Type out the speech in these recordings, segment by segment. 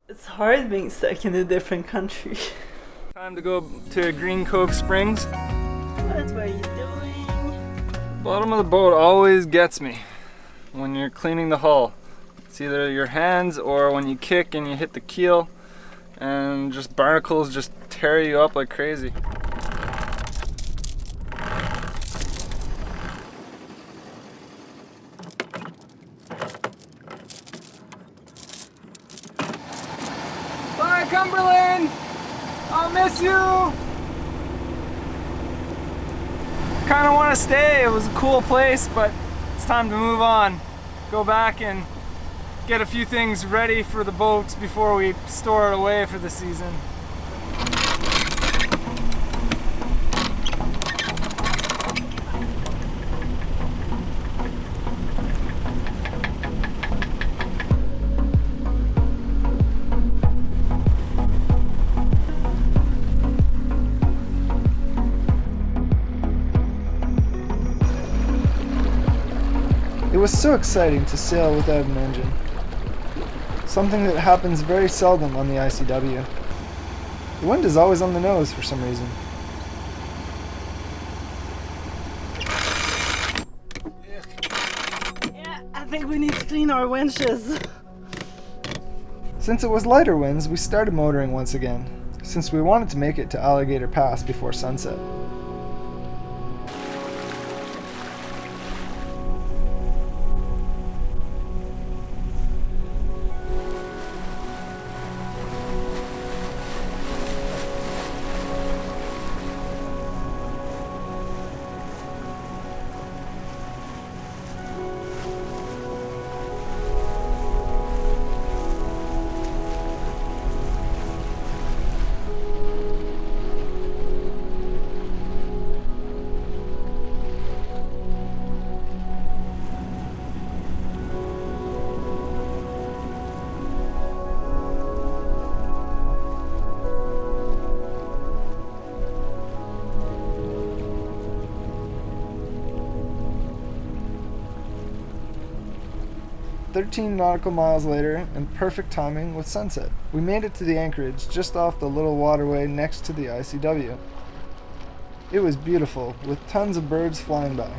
It's hard being stuck in a different country. Time to go to Green Cove Springs. What are you doing? Bottom of the boat always gets me when you're cleaning the hull. It's either your hands or when you kick and you hit the keel and just barnacles just tear you up like crazy. Bye, Cumberland! I'll miss you! Kinda wanna stay, it was a cool place, but it's time to move on. Go back and get a few things ready for the boats before we store it away for the season. It was so exciting to sail without an engine. Something that happens very seldom on the ICW. The wind is always on the nose for some reason. Yeah, I think we need to clean our winches. Since it was lighter winds, we started motoring once again, since we wanted to make it to Alligator Pass before sunset. "13 nautical miles later, and perfect timing with sunset, we made it to the anchorage just off the little waterway next to the ICW. It was beautiful, with tons of birds flying by.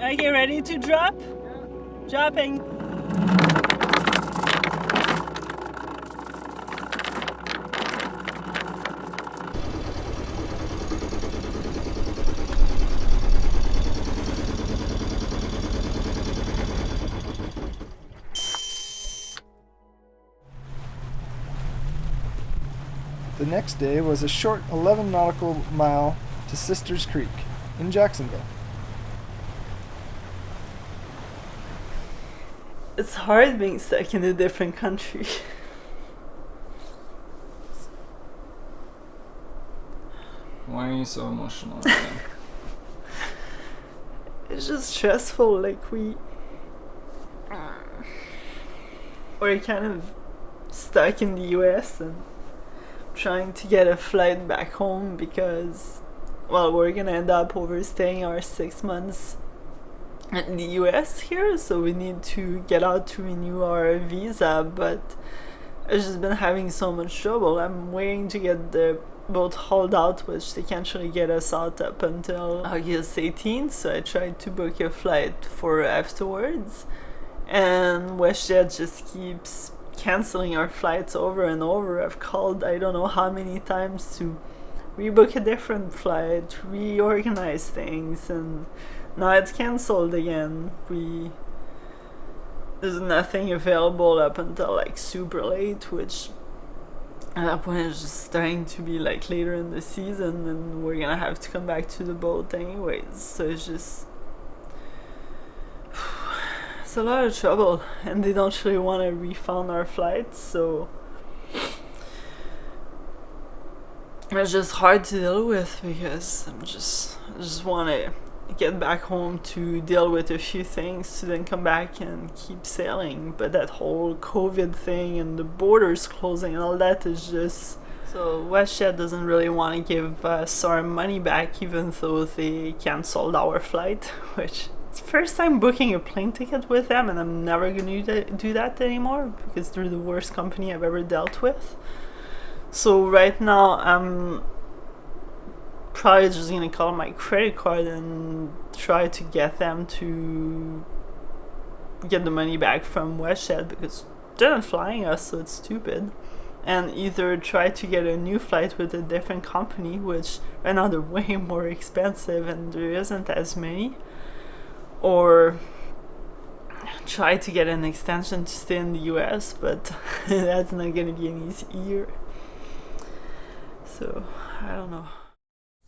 Are you ready to drop? Dropping. The next day was a short 11 nautical mile to Sisters Creek in Jacksonville. It's hard being stuck in a different country. Why are you so emotional? It's just stressful, like we're kind of stuck in the US and trying to get a flight back home because, well, we're gonna end up overstaying our 6 months in the US here, so we need to get out to renew our visa, but I've just been having so much trouble. I'm waiting to get the boat hauled out, which they can't really get us out up until August 18th, so I tried to book a flight for afterwards, and WestJet just keeps canceling our flights over and over. I've called I don't know how many times to rebook a different flight, reorganize things, and now it's cancelled again. There's nothing available up until like super late, which at that point it's just starting to be like later in the season, and we're gonna have to come back to the boat anyways. So it's just it's a lot of trouble, and they don't really want to refund our flights, so it's just hard to deal with because I just want to get back home to deal with a few things to then come back and keep sailing. But that whole COVID thing and the borders closing and all that is just... So WestJet doesn't really want to give us our money back, even though they cancelled our flight, which it's the first time booking a plane ticket with them, and I'm never going to do that anymore because they're the worst company I've ever dealt with. So right now I'm probably just gonna call my credit card and try to get them to get the money back from WestJet because they're not flying us, so it's stupid. And either try to get a new flight with a different company, which right now they're way more expensive and there isn't as many, or try to get an extension to stay in the US, but that's not gonna be an easy year. So I don't know.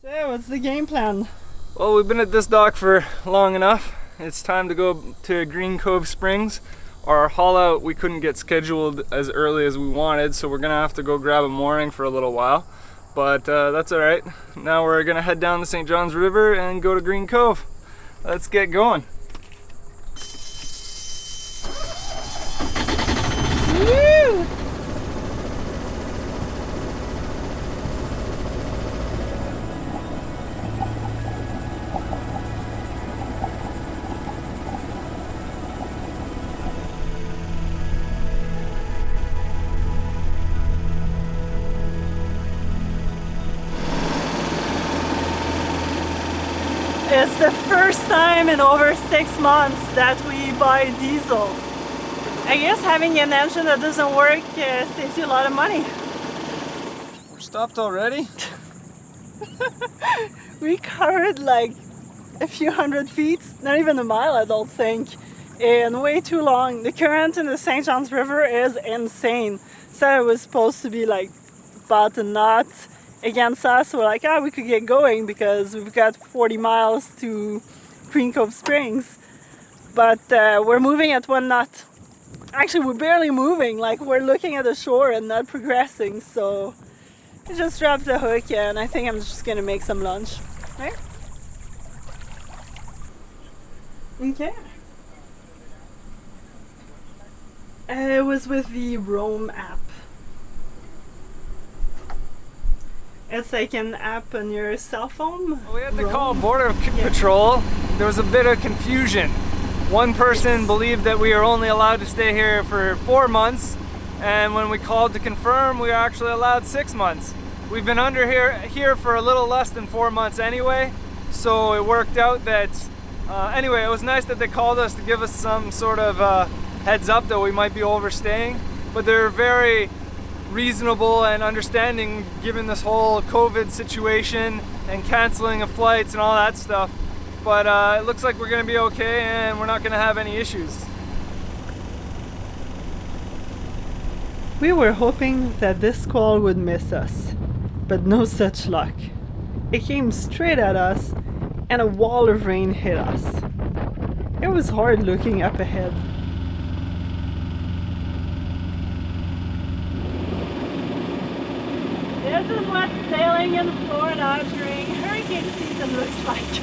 So what's the game plan? Well, we've been at this dock for long enough. It's time to go to Green Cove Springs. Our haul out we couldn't get scheduled as early as we wanted, so we're gonna have to go grab a mooring for a little while. But that's alright. Now we're gonna head down the St. John's River and go to Green Cove. Let's get going. Woo! It's the first time in over 6 months that we buy diesel. I guess having an engine that doesn't work saves you a lot of money. We're stopped already? We covered like a few hundred feet, not even a mile I don't think, and way too long. The current in the St. John's River is insane. Said it was supposed to be like about a knot against us. We're like, we could get going because we've got 40 miles to Green Cove Springs, but we're moving at 1 knot. Actually, we're barely moving, like we're looking at the shore and not progressing. So I just dropped the hook and I think I'm just gonna make some lunch, right? Okay. It was with the Roam app. It's like an app on your cell phone. Well, we had to call Border Patrol. There was a bit of confusion. One person believed that we are only allowed to stay here for 4 months, and when we called to confirm, we are actually allowed 6 months. We've been under here for a little less than 4 months anyway, so it worked out that anyway, it was nice that they called us to give us some sort of heads up that we might be overstaying, but they're very reasonable and understanding given this whole COVID situation and canceling of flights and all that stuff. But it looks like we're gonna be okay and we're not gonna have any issues. We were hoping that this squall would miss us, but no such luck. It came straight at us and a wall of rain hit us. It was hard looking up ahead. This is what sailing in Florida during hurricane season looks like.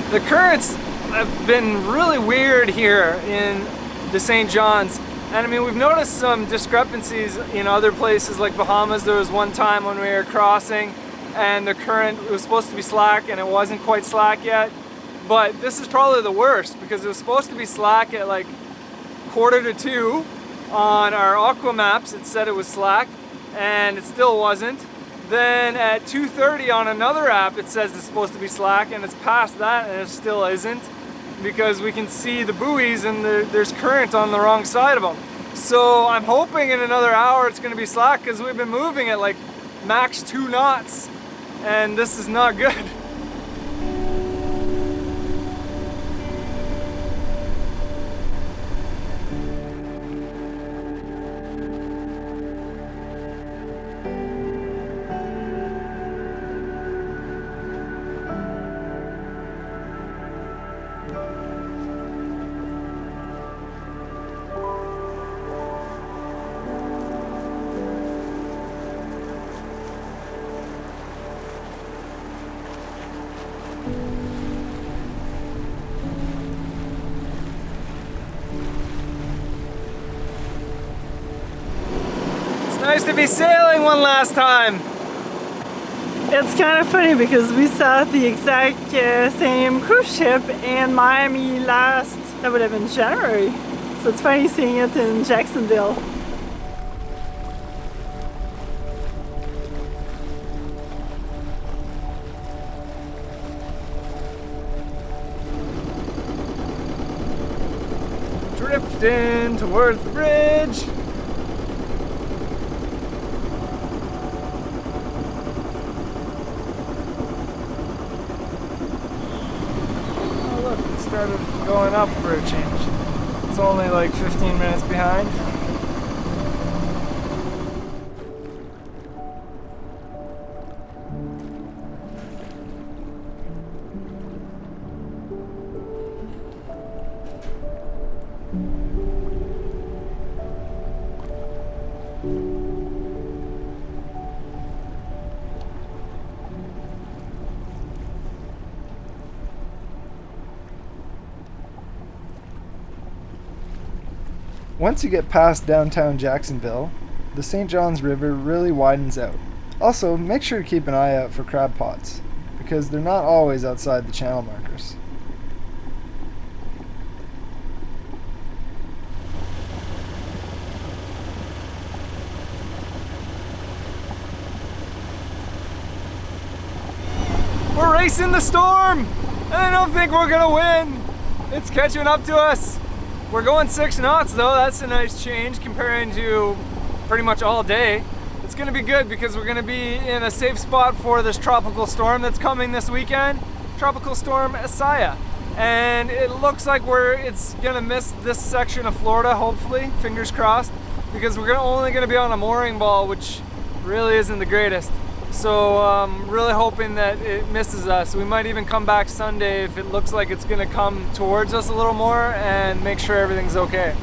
The currents have been really weird here in the St. John's, and I mean we've noticed some discrepancies in other places like Bahamas. There was one time when we were crossing and the current was supposed to be slack and it wasn't quite slack yet, but this is probably the worst because it was supposed to be slack at like 1:45 on our Aqua maps. It said it was slack, and it still wasn't. Then at 2:30 on another app, it says it's supposed to be slack, and it's past that, and it still isn't, because we can see the buoys and there's current on the wrong side of them. So I'm hoping in another hour it's going to be slack, because we've been moving at like max 2 knots, and this is not good. Nice to be sailing one last time. It's kind of funny because we saw the exact same cruise ship in Miami last, that would have been January. So it's funny seeing it in Jacksonville. Drifting towards the bridge. Started going up for a change. It's only like 15 minutes behind. Once you get past downtown Jacksonville, the St. Johns River really widens out. Also, make sure to keep an eye out for crab pots, because they're not always outside the channel markers. We're racing the storm, and I don't think we're gonna win. It's catching up to us. We're going 6 knots though. That's a nice change comparing to pretty much all day. It's gonna be good because we're gonna be in a safe spot for this tropical storm that's coming this weekend. Tropical storm Isaiah. And it looks like it's gonna miss this section of Florida, hopefully, fingers crossed, because we're only gonna be on a mooring ball, which really isn't the greatest. So really hoping that it misses us. We might even come back Sunday if it looks like it's gonna come towards us a little more and make sure everything's okay.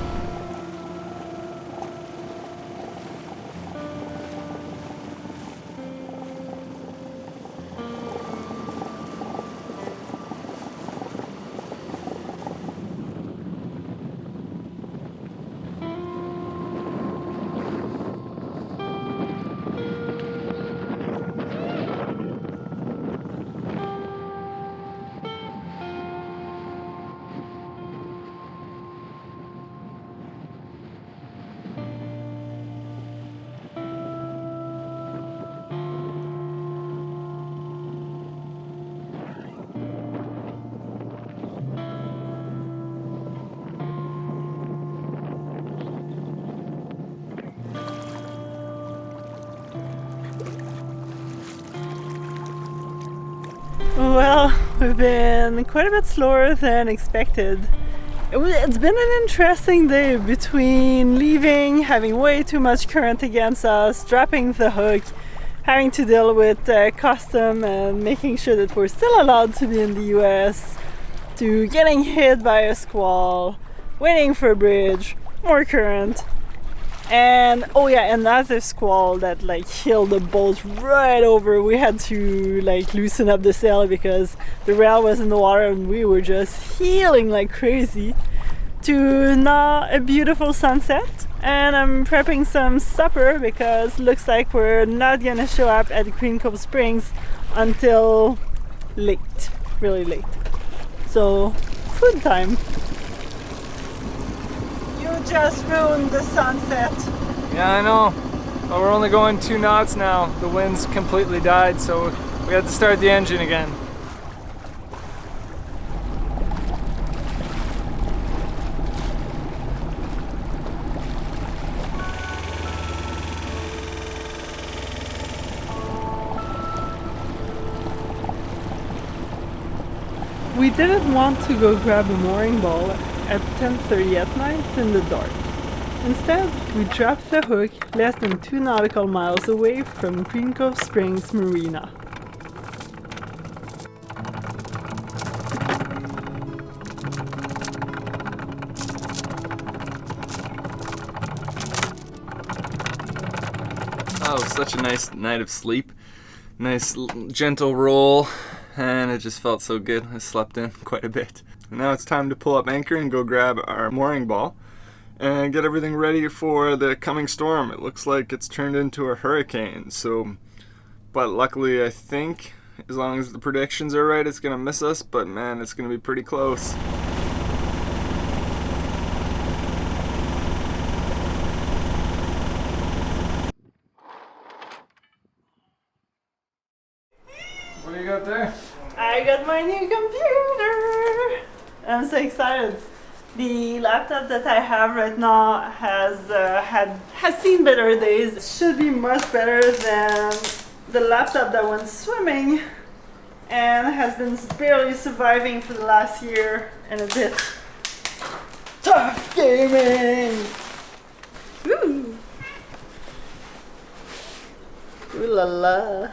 Well, we've been quite a bit slower than expected. It's been an interesting day between leaving, having way too much current against us, dropping the hook, having to deal with custom and making sure that we're still allowed to be in the US, to getting hit by a squall, waiting for a bridge, more current. And oh yeah, another squall that like killed the boat right over. We had to like loosen up the sail because the rail was in the water and we were just heeling like crazy. To now a beautiful sunset, and I'm prepping some supper because looks like we're not gonna show up at Green Cove Springs until late, really late. So food time. You just ruined the sunset. Yeah, I know. But we're only going 2 knots now. The wind's completely died, so we had to start the engine again. We didn't want to go grab a mooring ball at 10:30 at night in the dark. Instead, we dropped the hook less than 2 nautical miles away from Green Cove Springs Marina. Oh, such a nice night of sleep. Nice gentle roll, and it just felt so good. I slept in quite a bit. And now it's time to pull up anchor and go grab our mooring ball and get everything ready for the coming storm. It looks like it's turned into a hurricane, but luckily I think as long as the predictions are right, it's gonna miss us, but man, it's gonna be pretty close. What do you got there? I got my new computer! I'm so excited. The laptop that I have right now has seen better days. It should be much better than the laptop that went swimming and has been barely surviving for the last year and a bit. Tough gaming! Woo! Ooh la la.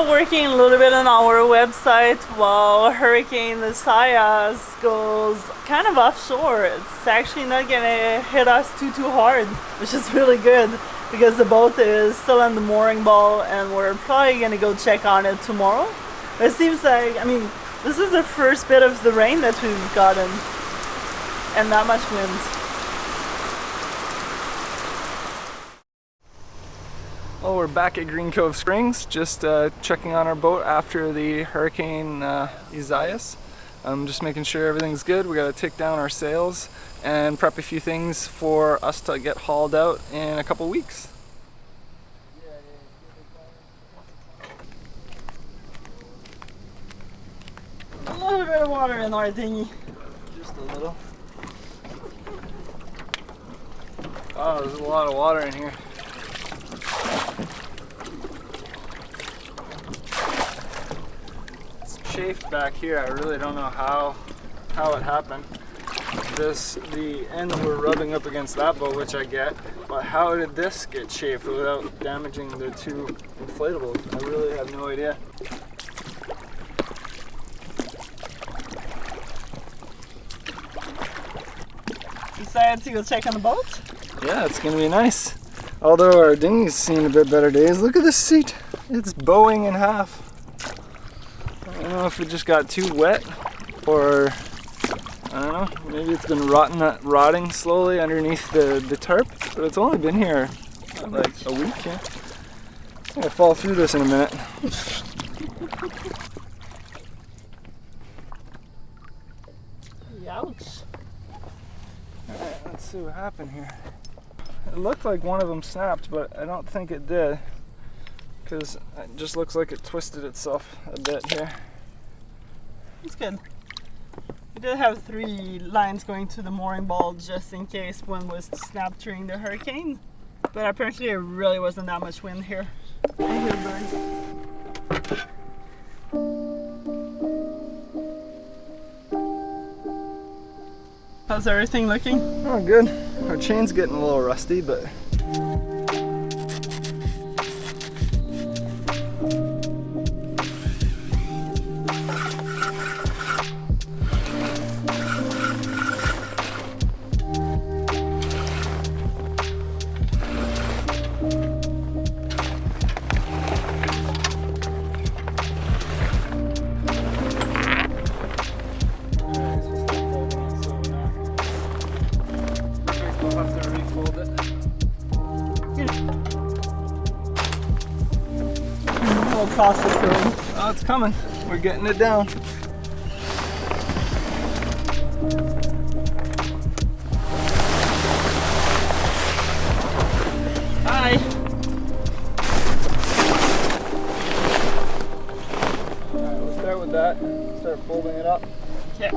Working a little bit on our website while Hurricane Isaias goes kind of offshore. It's actually not gonna hit us too hard, which is really good because the boat is still on the mooring ball and we're probably gonna go check on it tomorrow. But it seems like, I mean, this is the first bit of the rain that we've gotten and not much wind. Well, we're back at Green Cove Springs, just checking on our boat after the Hurricane Isaias. Just making sure everything's good. We got to take down our sails and prep a few things for us to get hauled out in a couple weeks. A little bit of water in our dinghy. Just a little. Oh, there's a lot of water in here. It's chafed back here. I really don't know how it happened. The end we're rubbing up against that boat, which I get, but how did this get chafed without damaging the 2 inflatables? I really have no idea. Decided to go check on the boat? Yeah, it's gonna be nice. Although our dinghy's seen a bit better days. Look at this seat. It's bowing in half. I don't know if it just got too wet or I don't know, maybe it's been rotting slowly underneath the tarp, but it's only been here like a week. Yeah. I'm gonna fall through this in a minute. Ouch. Alright, let's see what happened here. It looked like one of them snapped, but I don't think it did, because it just looks like it twisted itself a bit here. That's good. We did have 3 lines going to the mooring ball just in case one was to snap during the hurricane, but apparently it really wasn't that much wind here. I hear birds. How's everything looking? Oh, good. Our chain's getting a little rusty, but Process going. oh, it's coming. We're getting it down. that and start folding it up. Okay.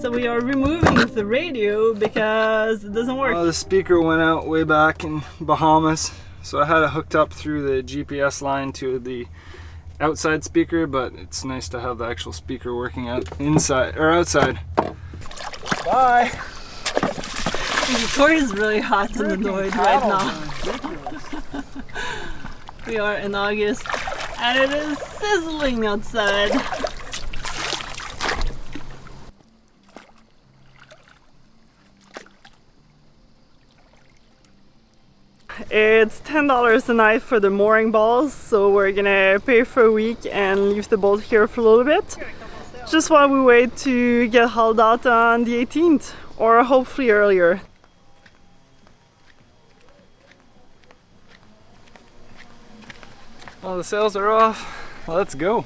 So we are removing the radio because it doesn't work. The speaker went out way back in Bahamas, so I had it hooked up through the GPS line to the outside speaker, but it's nice to have the actual speaker working out inside or outside. Bye. Victoria's really hot and annoyed right now. We are in August and it is sizzling outside. It's $10 a night for the mooring balls, so we're gonna pay for a week and leave the boat here for a little bit, just while we wait to get hauled out on the 18th, or hopefully earlier. Well, the sails are off. Let's go.